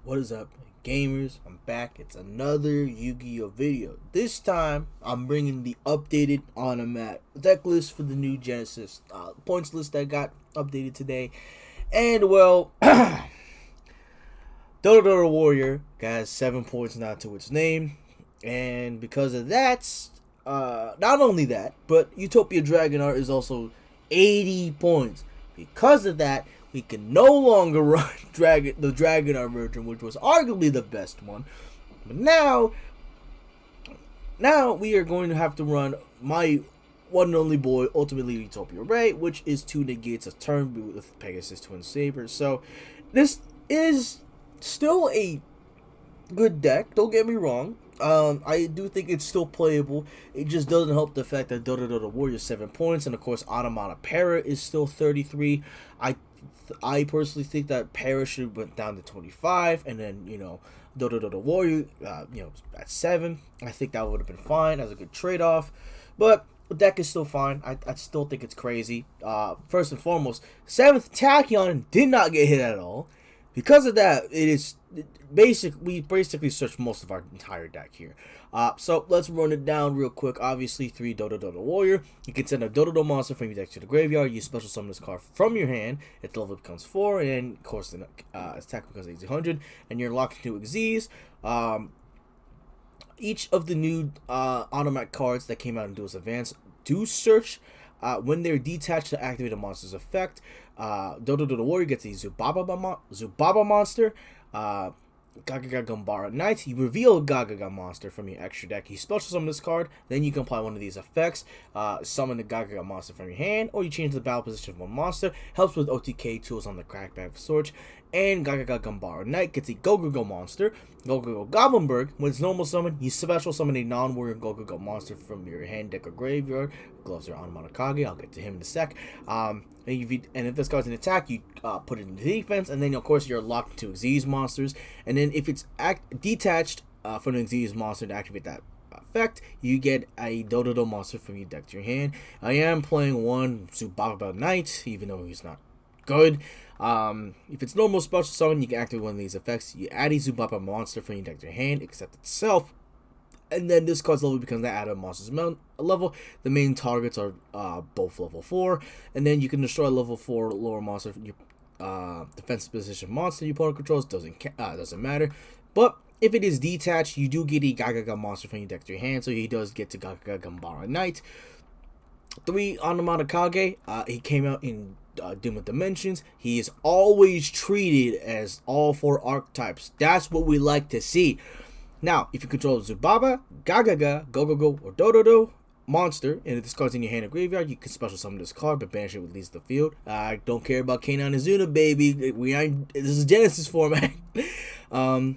What is up, gamers? I'm back. It's another Yu-Gi-Oh video. This time, I'm bringing the updated ONOMAT deck list for the new Genesys points list that got updated today. And well, Dota Warrior has 7 points now to its name, and because of that, not only that, but Utopia Dragon Art is also 80 points. Because of that, we can no longer run the Dragon Art version, which was arguably the best one. But now we are going to have to run my one and only boy, ultimately Utopia Ray, which is 2 negates a turn with Pegasus Twin Sabers. So this is still a good deck, don't get me wrong. I do think it's still playable. It just doesn't help the fact that Dota Warrior is 7 points, and of course ONOMAT Para is still 33. I personally think that Para should have went down to 25, and then Dota Warrior at 7. I think that would have been fine as a good trade-off, but the deck is still fine. I still think it's crazy. First and foremost, 7th Tachyon did not get hit at all. Because of that, we basically searched most of our entire deck here. So let's run it down real quick. Obviously, 3 Dota Warrior. You can send a Dota monster from your deck to the graveyard. You special summon this card from your hand. Its level becomes 4, and of course, the attack becomes 800, and you're locked into Xyz. Each of the new ONOMAT cards that came out in Duel's Advance do search. When they're detached to activate a monster's effect, Dota Warrior gets a Zubaba monster. Gagaga Gambara Knight. You reveal a Gagaga monster from your extra deck. You special summon this card, then you can apply one of these effects. Summon the Gagaga monster from your hand, or you change the battle position of one monster. Helps with OTK tools on the Crackback of Sorts. And Gagaga Gambara Knight gets a Go monster. Go Goblinberg. When it's normal summon, you special summon a non-warrior Go monster from your hand, deck, or graveyard. Gloves are on Monokage. I'll get to him in a sec. And if this card's an attack, you put it into defense, and then of course you're locked into Xyz monsters. And then if it's detached from the Xyz monster to activate that effect, you get a Dodo monster from your deck to your hand. I am playing one Zubaba Knight, even though he's not good. If it's normal special summon, you can activate one of these effects. You add a Zubaba monster from your deck to your hand, except itself. And then this card's level becomes the added monster's level. The main targets are both level 4. And then you can destroy a level 4 lower monster from your defensive position monster your opponent controls. Doesn't matter. But if it is detached, you do get a Gagaga monster from your deck to your hand. So he does get to Gagaga Gambara Knight. 3 ONOMAT Kage. He came out in Doom of Dimensions. He is always treated as all 4 archetypes. That's what we like to see. Now, if you control Zubaba, Gagaga, Go, or Dodo monster, and if this card's in your hand or graveyard, you can special summon this card, but banish it with leaves the field. I don't care about K9 Azuna, baby. This is Genesis format. The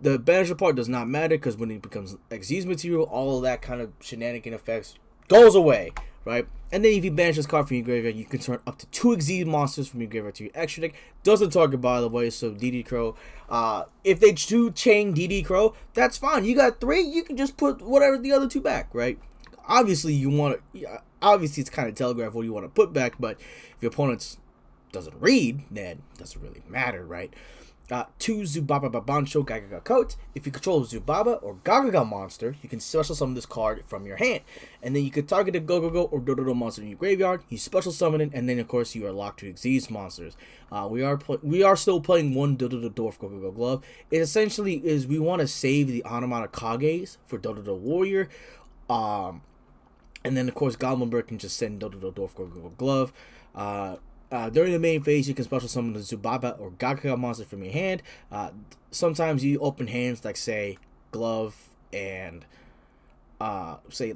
banisher part does not matter, because when it becomes Xyz material, all of that kind of shenanigan effects goes away, right? And then if you banish this card from your graveyard, you can turn up to 2 Xyz monsters from your graveyard to your extra deck. Doesn't target, by the way, so DD Crow. If they do chain DD Crow, that's fine. You got 3, you can just put whatever the other 2 back, right? Obviously, obviously it's kind of telegraph what you want to put back, but if your opponent doesn't read, then it doesn't really matter, right? 2 Zubaba Babancho Gagaga Coat. If you control Zubaba or Gagaga monster, you can special summon this card from your hand. And then you can target a Go or Dodo monster in your graveyard. You special summon it, and then of course you are locked to Xyz monsters. We are still playing one Dodo Dwarf Go Glove. It essentially is we want to save the ONOMAT Kages for Dodo Warrior. And then of course Goblinberg can just send Dodo Dwarf Go Glove. During the main phase, you can special summon the Zubaba or Gagaga monster from your hand. Sometimes you open hands like, say, Glove and Topic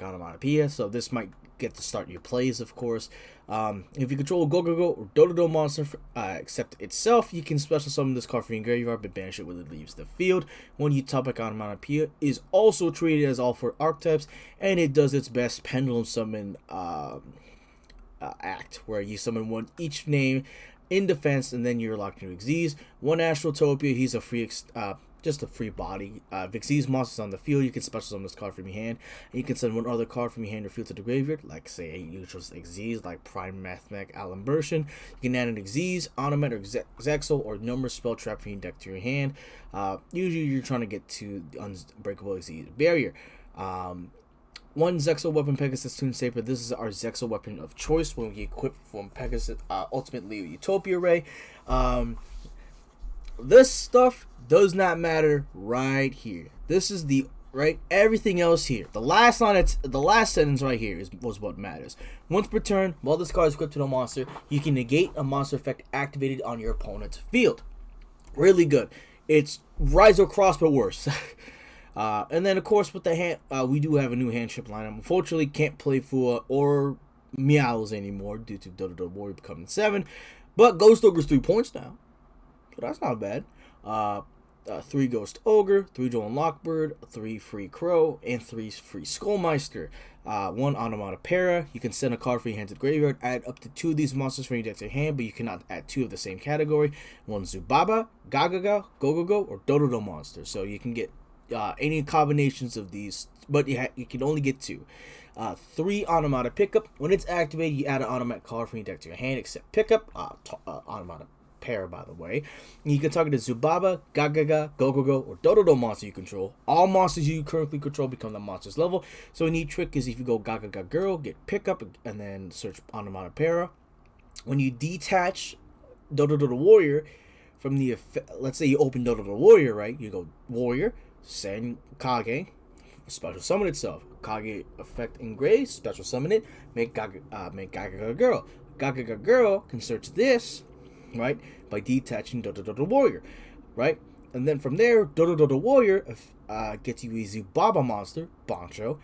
Onomatopoeia. So this might get to start your plays, of course. If you control a Go or Dodo monster, except itself, you can special summon this card from your graveyard, but banish it when it leaves the field. When you Topic Onomatopoeia is also treated as all 4 archetypes, and it does its best pendulum summon act, where you summon one each name in defense, and then you're locked into Xyz. 1 Astrotopia, he's a free just a free body. If Xyz monsters on the field, you can special summon this card from your hand, and you can send one other card from your hand or field to the graveyard, like say a neutral Xyz, like Prime Mathmech Alimbertion. You can add an Xyz, ONOMAT, or Zexal, or number spell trap from your deck to your hand. Usually you're trying to get to the unbreakable Xyz barrier. One Zexal weapon, Pegasus Toon Saber. This is our Zexal weapon of choice when we equip from Pegasus Ultimately Utopia Ray. This stuff does not matter right here. This is the right. Everything else here. The last line. The last sentence right here was what matters. Once per turn, while this card is equipped to a monster, you can negate a monster effect activated on your opponent's field. Really good. It's Rise or Cross, but worse. And then of course with the hand, we do have a new handship lineup. Unfortunately, can't play Fua or Meows anymore due to Dodo Warrior becoming 7. But Ghost Ogre's 3 points now. So that's not bad. 3 Ghost Ogre, 3 Joan Lockbird, 3 Free Crow, and 3 Free Skullmeister. 1 Onomatopoeia. You can send a card from your hand to the graveyard. Add up to 2 of these monsters from your deck to your hand, but you cannot add 2 of the same category. 1 Zubaba, Gagaga, Gogogo, or Dododo monster. So you can get any combinations of these, but you can only get 2. 3 Onomata Pickup. When it's activated, you add an Onomat card from your deck to your hand, except Pickup. Onomata Pair, by the way. And you can target a Zubaba, Gagaga, Gogogo, or Dododo monster you control. All monsters you currently control become the monster's level. So a neat trick is if you go Gagaga Girl, get Pickup, and then search Onomatopoeia. When you detach Dododo Warrior from the effect, let's say you open Dododo Warrior, right? You go Warrior, send Kage, special summon itself. Kage effect engrave, special summon it, make Gagaga Girl. Gagaga Girl can search this, right, by detaching Dododo Warrior, right? And then from there, Dododo Warrior gets you a Zubaba monster, Bancho.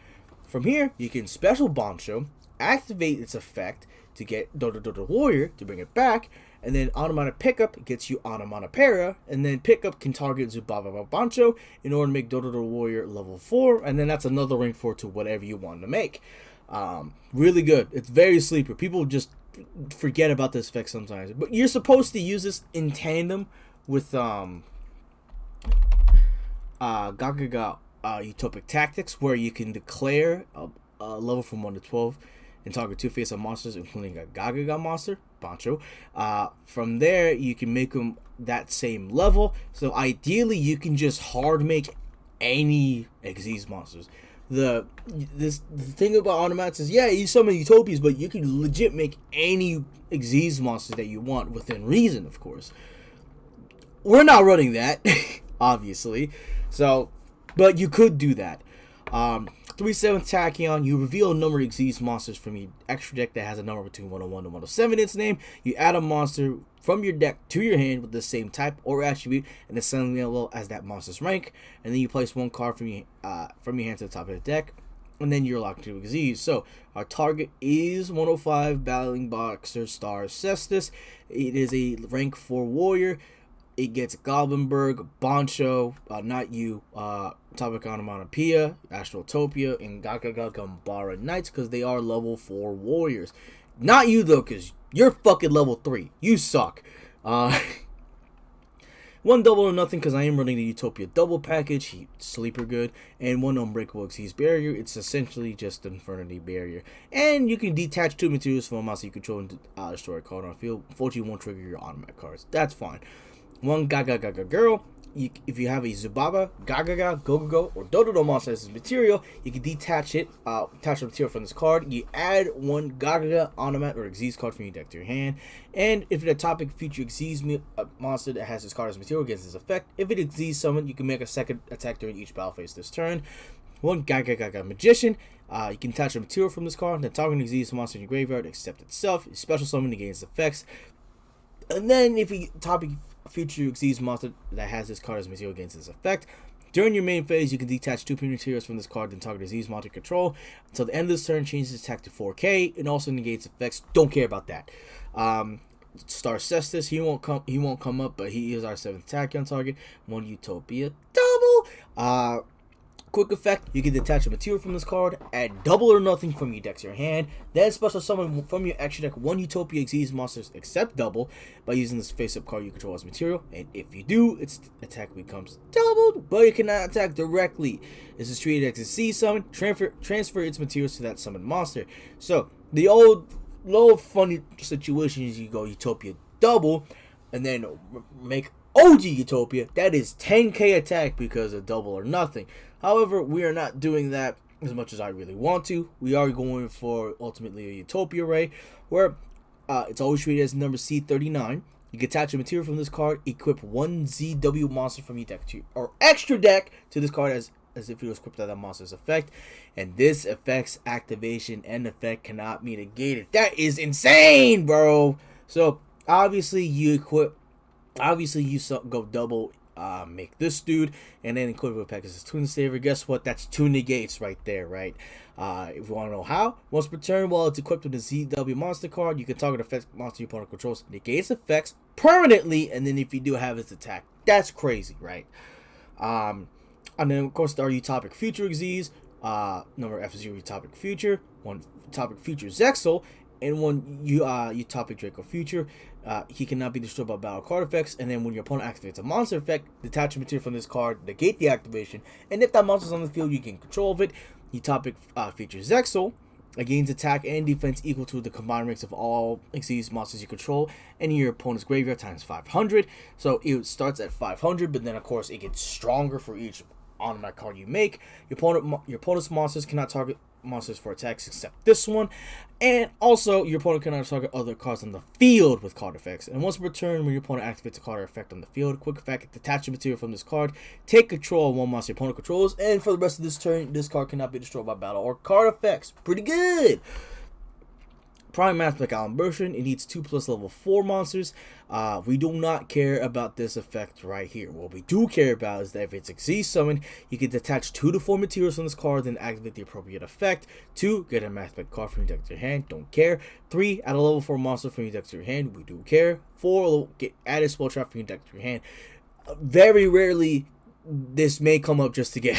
From here, you can special Bancho, activate its effect to get Dododo Warrior to bring it back, and then Onomata Pickup gets you Onomatopoeia, and then Pickup can target Zubaba Bancho in order to make Dododo Warrior level 4, and then that's another rank 4 to whatever you want to make. Really good. It's very sleeper. People just forget about this effect sometimes, but you're supposed to use this in tandem with Gagaga Utopic Tactics, where you can declare a level from 1 to 12 and target 2 face-up monsters, including a Gagaga monster, Bancho. From there, you can make them that same level. So ideally, you can just hard make any Xyz monsters. The thing about Onomats is, yeah, you summon Utopias, but you can legit make any Xyz monsters that you want within reason, of course. We're not running that, obviously. So, but you could do that. 3/7 Tachyon, you reveal a number of Xyz monsters from your extra deck that has a number between 101 and 107 in its name. You add a monster from your deck to your hand with the same type or attribute and the same level as that monster's rank, and then you place 1 card from your hand to the top of the deck, and then you're locked into Xyz. So our target is 105 Battling Boxer Star Cestus. It is a rank 4 warrior. It gets Goblinberg, Bancho, not you, Topic Onomatopoeia, Astrotopia, and Gagaga Gambara Knights, because they are level 4 warriors. Not you, though, because you're fucking level 3. You suck. 1 double or nothing, because I am running the Utopia double package, sleeper good, and 1 unbreakable Xyz barrier. It's essentially just an Infernity barrier. And you can detach 2 materials from a monster you control and destroy a card on the field. Unfortunately, you won't trigger your automatic cards. That's fine. 1 Gagaga Girl. If you have a Zubaba, Gagaga, Gogogo, or Dododo monster as material, you can detach it, attach the material from this card. You add 1 Gagaga, Onomat, or Xyz card from your deck to your hand. And if the topic features Xyz monster that has this card as material against this effect, if it is Xyz summoned, you can make a second attack during each battle phase this turn. 1 Gagaga Magician. You can attach a material from this card, then target an Xyz monster in your graveyard, except itself. You special summon against effects. And then if you topic feature Xyz monster that has this card as material against this effect, during your main phase, you can detach 2 materials from this card and target a Xyz monster control. Until the end of this turn, changes its attack to 4K and also negates effects. Don't care about that. Star Cestus, he won't come up, but he is our 7th Tachyon target. 1 Utopia double. Quick effect, you can detach a material from this card, add double or nothing from your deck to your hand, then special summon from your extra deck one Utopia Xyz monsters except double by using this face-up card you control as material, and if you do, its attack becomes doubled, but you cannot attack directly. This is treated as a C summon, transfer its materials to that summoned monster. So, the old, low funny situation is you go Utopia double, and then make OG Utopia, that is 10k attack because of double or nothing. However, we are not doing that as much as I really want to. We are going for ultimately a Utopia array where it's always treated as number C39. You can attach a material from this card, equip one ZW monster from your deck to or extra deck to this card as if it was equipped at that monster's effect, and this effect's activation and effect cannot be negated. That is insane, bro. So obviously you go double, make this dude, and then equip with pack as a twin saver. Guess what? That's 2 negates right there, right? If you want to know how, once per turn, while it's equipped with a ZW monster card, you can target effects monster your opponent controls, negates effects permanently, and then if you do have its attack, that's crazy, right? And then of course there are Utopic Future Xyz, number F0 Utopic Future, one Utopic Future Zexal, and one Utopic Draco Future. He cannot be destroyed by battle card effects, and then when your opponent activates a monster effect, detach a material from this card, negate the activation, and if that monster is on the field, you gain control of it. Utopic Future Zexal gains attack and defense equal to the combined ranks of all Xyz monsters you control, and your opponent's graveyard times 500. So it starts at 500, but then of course it gets stronger for each ONOMAT card you make. Your opponent's monsters cannot target monsters for attacks except this one, and also your opponent cannot target other cards on the field with card effects. And once per turn, when your opponent activates a card effect on the field, quick effect, detach a material from this card, take control of one monster your opponent controls, and for the rest of this turn, this card cannot be destroyed by battle or card effects. Pretty good. Prime Mathematical Inversion, it needs 2+ level 4 monsters. We do not care about this effect right here. What we do care about is that if it's a Z summon, you can detach 2 to 4 materials from this card, then activate the appropriate effect. 2, get a Mathematic card from your deck to your hand, don't care. 3, add a level 4 monster from your deck to your hand, we do care. 4, get added spell trap from your deck to your hand. Very rarely this may come up just to get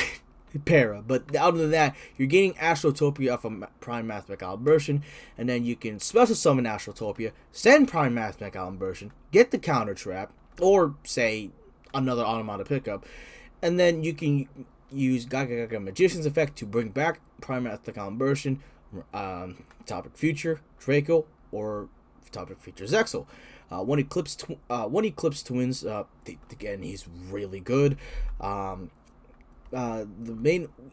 para, but other than that, you're getting Astrotopia off of Prime Mathematical Inversion, and then you can special summon Astrotopia, send Prime Mathematical Inversion, get the counter trap, or say another automatic pickup, and then you can use Gaga Magician's effect to bring back Prime Mathematical Inversion, Topic Future Draco, or Topic Future Zexal. One Eclipse Twins, again, he's really good.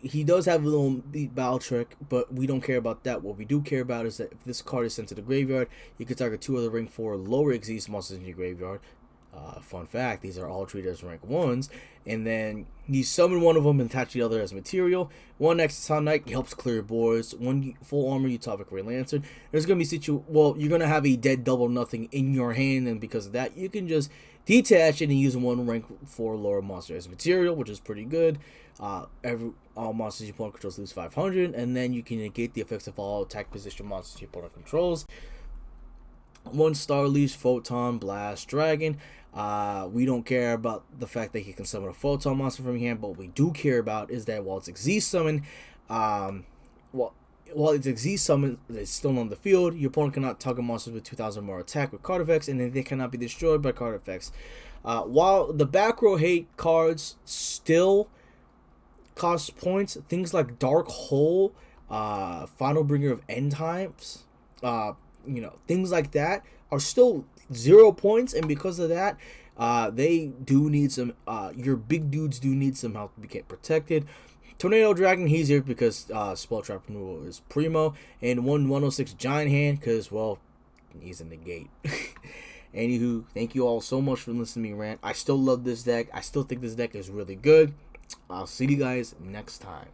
He does have a little battle trick, but we don't care about that. What we do care about is that if this card is sent to the graveyard, you can target 2 other rank 4 lower Xyz monsters in your graveyard. Fun fact, these are all treated as rank 1s, and then you summon one of them and attach the other as material. 1 Exile Knight helps clear boards. 1 full armor Utopic Ray Lantern. There's gonna be you're gonna have a dead double nothing in your hand, and because of that, you can just detach it and use 1 rank 4 lower monster as material, which is pretty good. All monsters your opponent controls lose 500, and then you can negate the effects of all attack position monsters your opponent controls. 1 Star Leash, Photon, Blast, Dragon. We don't care about the fact that you can summon a Photon monster from your hand, but what we do care about is that while it's a Z summon, while it's a Z summon that's still on the field, your opponent cannot target monsters with 2,000 more attack with card effects, and then they cannot be destroyed by card effects. While the back row hate cards still cost points, things like Dark Hole, Final Bringer of End Times, things like that are still 0 points, and because of that, they do need some. Your big dudes do need some help to get protected. Tornado Dragon, he's here because spell trap removal is primo, and 106 Giant Hand because, well, he's in the gate. Anywho, thank you all so much for listening to me rant. I still love this deck. I still think this deck is really good. I'll see you guys next time.